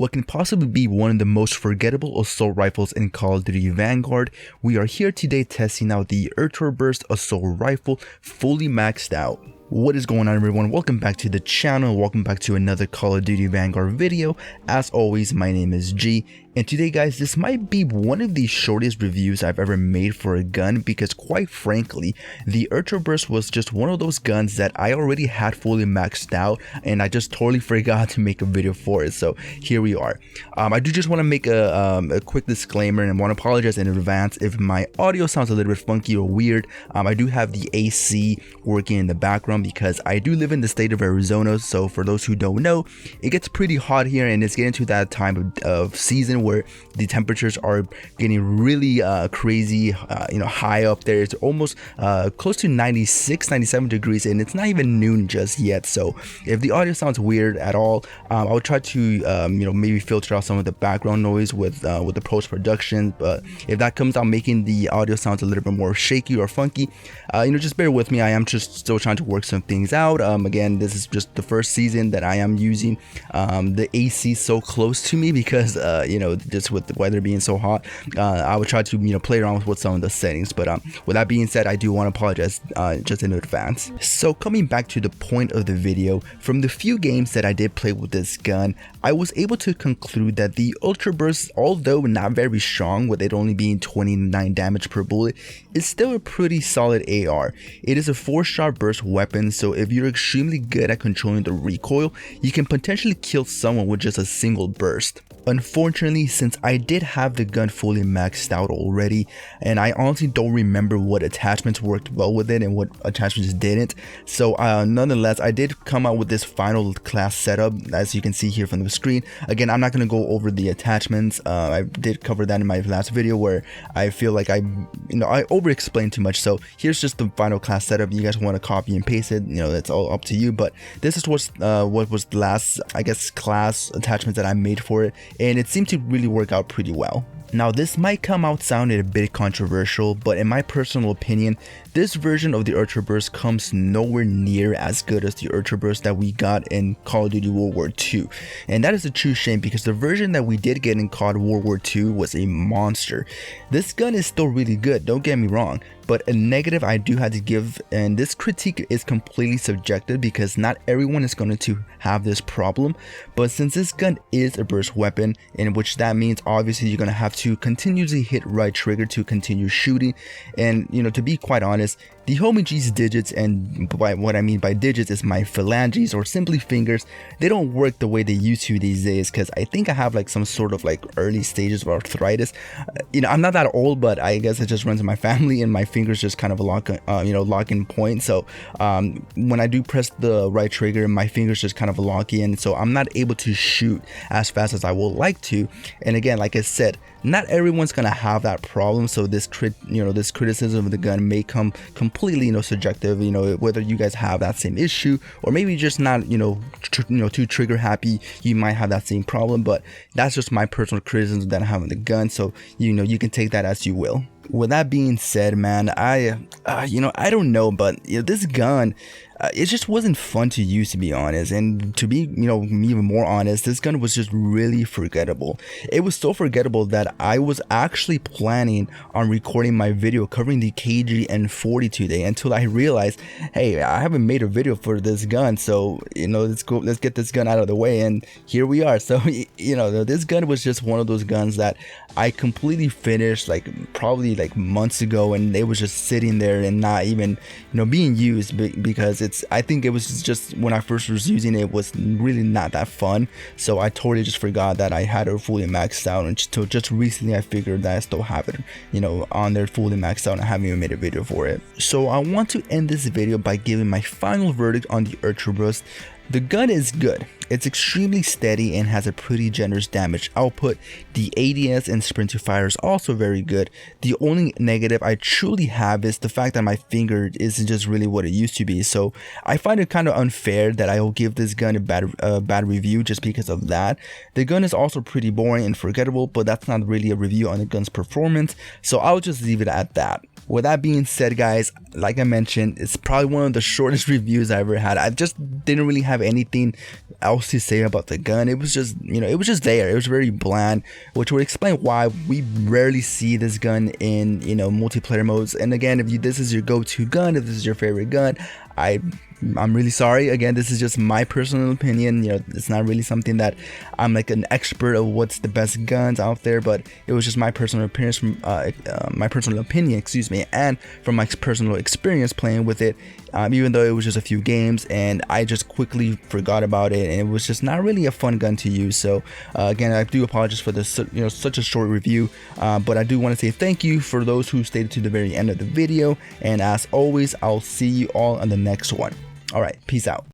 what can possibly be one of the most forgettable assault rifles in Call of Duty Vanguard. We are here today testing out the ITRA Burst assault rifle fully maxed out. What is going on, everyone? Welcome back to the channel. Welcome back to another Call of Duty Vanguard video. As always, my name is G, and today, guys, this might be one of the shortest reviews I've ever made for a gun because, quite frankly, the ITRA Burst was just one of those guns that I already had fully maxed out, and I just totally forgot to make a video for it. So here we are. I do just want to make a quick disclaimer and want to apologize in advance if my audio sounds a little bit funky or weird. I do have the AC working in the background because I do live in the state of Arizona. So for those who don't know, it gets pretty hot here, and it's getting to that time of season where the temperatures are getting really crazy, high up there. It's almost close to 96, 97 degrees, and it's not even noon just yet. So if the audio sounds weird at all, I'll try to maybe filter out some of the background noise with the post-production. But if that comes out making the audio sounds a little bit more shaky or funky, just bear with me. I am just still trying to work some things out. Again, this is just the first season that I am using the AC so close to me because just with the weather being so hot, I would try to play around with some of the settings. But with that being said, I do want to apologize just in advance. So coming back to the point of the video, from the few games that I did play with this gun, I was able to conclude that the ITRA Burst, although not very strong with it only being 29 damage per bullet, is still a pretty solid AR. It is a 4-shot burst weapon, so if you're extremely good at controlling the recoil, you can potentially kill someone with just a single burst. Unfortunately, since I did have the gun fully maxed out already, and I honestly don't remember what attachments worked well with it and what attachments didn't, so nonetheless, I did come out with this final class setup, as you can see here from the screen. Again, I'm not going to go over the attachments. I did cover that in my last video where I feel like I over-explained too much. So here's just the final class setup. You guys want to copy and paste it, that's all up to you. But this is what was the last, I guess, class attachments that I made for it, and it seemed to really work out pretty well. Now, this might come out sounding a bit controversial, but in my personal opinion, this version of the ITRA Burst comes nowhere near as good as the ITRA Burst that we got in Call of Duty World War II. And that is a true shame because the version that we did get in COD World War II was a monster. This gun is still really good, don't get me wrong, but a negative I do have to give, and this critique is completely subjective because not everyone is going to have this problem, but since this gun is a burst weapon, in which that means obviously you're going to have to continuously hit right trigger to continue shooting, and to be quite honest, the homie G's digits, and by what I mean by digits is my phalanges or simply fingers, they don't work the way they used to these days because I think I have like some sort of like early stages of arthritis. I'm not that old, but I guess it just runs in my family and my fingers just kind of lock in point. So when I do press the right trigger, my fingers just kind of lock in, so I'm not able to shoot as fast as I would like to. And again, like I said, not everyone's gonna have that problem, so this criticism of the gun may come completely subjective, whether you guys have that same issue or maybe just not too trigger happy. You might have that same problem, but that's just my personal criticism that I have on the gun, so you can take that as you will. With that being said, man, I don't know, but this gun, it just wasn't fun to use, to be honest. And to be even more honest, this gun was just really forgettable. It was so forgettable that I was actually planning on recording my video covering the KGN40 today until I realized, hey, I haven't made a video for this gun, so let's get this gun out of the way, and here we are. So this gun was just one of those guns that I completely finished probably months ago, and it was just sitting there and not even being used because I think it was just when I first was using it was really not that fun. So I totally just forgot that I had it fully maxed out, and just recently I figured that I still have it on there fully maxed out, and I haven't even made a video for it. So I want to end this video by giving my final verdict on the ITRA Burst. The gun is good. It's extremely steady and has a pretty generous damage output. The ADS and sprint to fire is also very good. The only negative I truly have is the fact that my finger isn't just really what it used to be. So I find it kind of unfair that I will give this gun a bad review just because of that. The gun is also pretty boring and forgettable, but that's not really a review on the gun's performance, so I'll just leave it at that. With that being said, guys, like I mentioned, it's probably one of the shortest reviews I ever had. I just didn't really have anything else else to say about the gun. It was just, it was just there. It was very bland, which would explain why we rarely see this gun in, multiplayer modes. And again, if this is your go-to gun, if this is your favorite gun, I'm really sorry. Again, this is just my personal opinion. It's not really something that I'm like an expert of what's the best guns out there, but it was just my personal opinion from and from my personal experience playing with it. Even though it was just a few games and I just quickly forgot about it, and it was just not really a fun gun to use. So again, I do apologize for this, such a short review, but I do want to say thank you for those who stayed to the very end of the video, and as always, I'll see you all on the next one. All right, peace out.